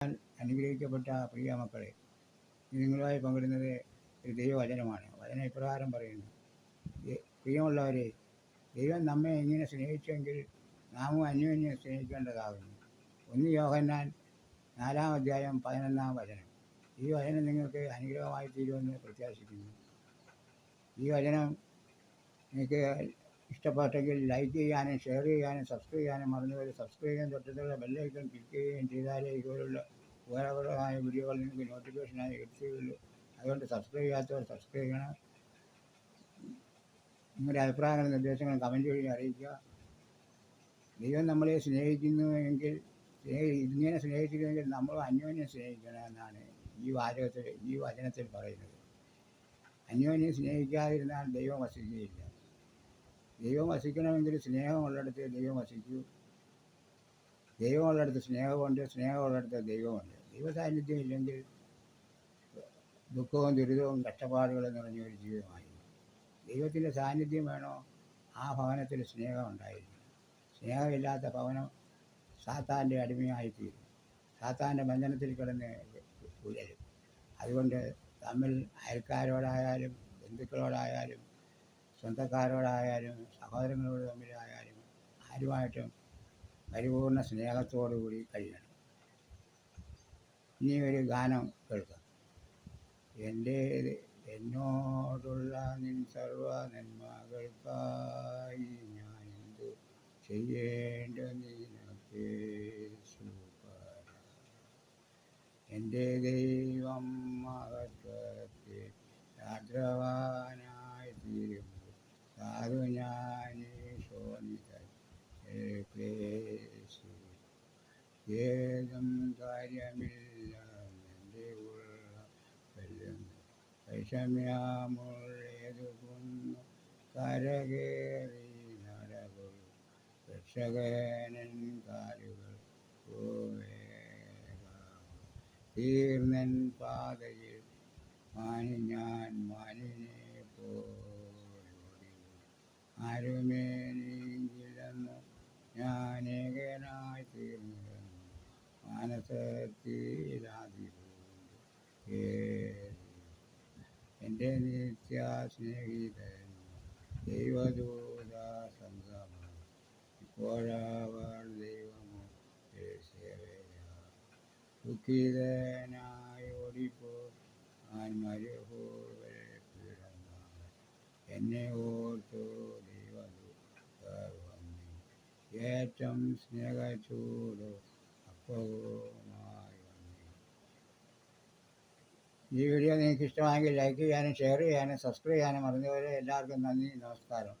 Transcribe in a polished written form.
അനുഗ്രഹിക്കപ്പെട്ട പ്രിയ മക്കളെ, നിങ്ങളുമായി പങ്കിടുന്നത് ഒരു ദൈവവചനമാണ്. വചനം ഇപ്രകാരം പറയുന്നു: പ്രിയമുള്ളവരെ, ദൈവം നമ്മെ എങ്ങനെ സ്നേഹിച്ചെങ്കിൽ നാമും അന്യോന്യം സ്നേഹിക്കേണ്ടതാകുന്നു. 1 യോഹന്നാൻ 4-ാം അധ്യായം 11-ാം വചനം. ഈ വചനം നിങ്ങൾക്ക് അനുഗ്രഹമായി തീരുമെന്ന് പ്രത്യാശിക്കുന്നു. ഈ വചനം നിങ്ങൾക്ക് ഇഷ്ടപ്പെട്ടെങ്കിൽ ലൈക്ക് ചെയ്യാനും ഷെയർ ചെയ്യാനും സബ്സ്ക്രൈബ് ചെയ്യാനും മറന്നുപോലെ സബ്സ്ക്രൈബ് ചെയ്യാൻ തൊട്ടടുത്തുള്ള ബെല്ലൈക്കൺ ക്ലിക്ക് ചെയ്യുകയും ചെയ്താലേ ഇതുപോലുള്ള ഉപകാരപ്രദമായ വീഡിയോകൾ നിങ്ങൾക്ക് നോട്ടിഫിക്കേഷനായി എത്തുകയുള്ളൂ. അതുകൊണ്ട് സബ്സ്ക്രൈബ് ചെയ്യാത്തവർ സബ്സ്ക്രൈബ് ചെയ്യണം. നിങ്ങളുടെ അഭിപ്രായങ്ങളും നിർദ്ദേശങ്ങളും കമൻറ്റ് വഴി അറിയിക്കുക. ദൈവം നമ്മളെ സ്നേഹിക്കുന്നു എങ്കിൽ, ഇങ്ങനെ സ്നേഹിച്ചിരുന്നെങ്കിൽ നമ്മൾ അന്യോന്യം സ്നേഹിക്കണം എന്നാണ് ഈ വചനത്തിൽ പറയുന്നത്. അന്യോന്യം സ്നേഹിക്കാതിരുന്നാൽ ദൈവം വസിക്കുകയില്ല. ദൈവം വസിക്കണമെങ്കിൽ സ്നേഹമുള്ളിടത്ത് ദൈവം വസിക്കൂ. ദൈവമുള്ളിടത്ത് സ്നേഹമുണ്ട്, സ്നേഹമുള്ളിടത്ത് ദൈവമുണ്ട്. ദൈവസാന്നിധ്യം ഇല്ലെങ്കിൽ ദുഃഖവും ദുരിതവും കഷ്ടപ്പാടുകളും നിറഞ്ഞ ഒരു ജീവിതമായിരിക്കും. ദൈവത്തിൻ്റെ സാന്നിധ്യം വേണോ, ആ ഭവനത്തിൽ സ്നേഹം ഉണ്ടായിരിക്കും. സ്നേഹമില്ലാത്ത ഭവനം സാത്താൻ്റെ അടിമയായിത്തീരും. സാത്താൻ്റെ ബന്ധനത്തിൽ കിടന്ന് ഉഴലും. അതുകൊണ്ട് തമ്മിൽ അയൽക്കാരോടായാലും ബന്ധുക്കളോടായാലും സ്വന്തക്കാരോടായാലും സഹോദരങ്ങളോട് തമ്മിലായാലും ആരുമായിട്ടും പരിപൂർണ സ്നേഹത്തോടുകൂടി കഴിയണം. ഇനി ഒരു ഗാനം കേൾക്കാം. എന്നോടുള്ള നിൻ സർവ നന്മകൾക്കായി ഞാൻ എന്തു ചെയ്യേണ്ട നിനക്കേശു പറ. എൻ്റെ ദൈവം മഹത്വത്തിൽ ആർദ്രവാനായി തീരുമ്പോൾ സാധു ഞാനീശോനിതൻ ഏതും കാര്യമില്ല എൻ്റെ ഉള്ള വെല്ലുന്നു വൈഷമ്യമുള്ളേതു കുന്നു കരകേറി നടകൊള്ളു രക്ഷകനൻ കാലുകൾ തീർന്നൻ പാതയിൽ ഞാൻ മാനിനെ പോലോടി ആരുമേ നീങ്കിലെന്നു ഞാൻ ഏകനായി തീർന്നിരുന്നു മാനസത്തിലാതിരുന്നു എൻ്റെ നിത്യ സ്നേഹിതൻ ദൈവദൂത സംഗമം ഇപ്പോഴവർ ദൈവമോ ദുഃഖിതനായി ഓടിപ്പോ ഞാൻ മരുഭൂവിൽ കിടന്നാണ് എന്നെ ഓർത്തു ദൈവദൂതർ വന്നു ഏറ്റവും സ്നേഹച്ചൂടോ അപ്പവുമായി വന്നു. ഈ വീഡിയോ നിങ്ങൾക്ക് ഇഷ്ടമായെങ്കിൽ ലൈക്ക് ചെയ്യാനും ഷെയർ ചെയ്യാനും സബ്സ്ക്രൈബ് ചെയ്യാനും മറന്നുപോലെ. എല്ലാവർക്കും നന്ദി, നമസ്കാരം.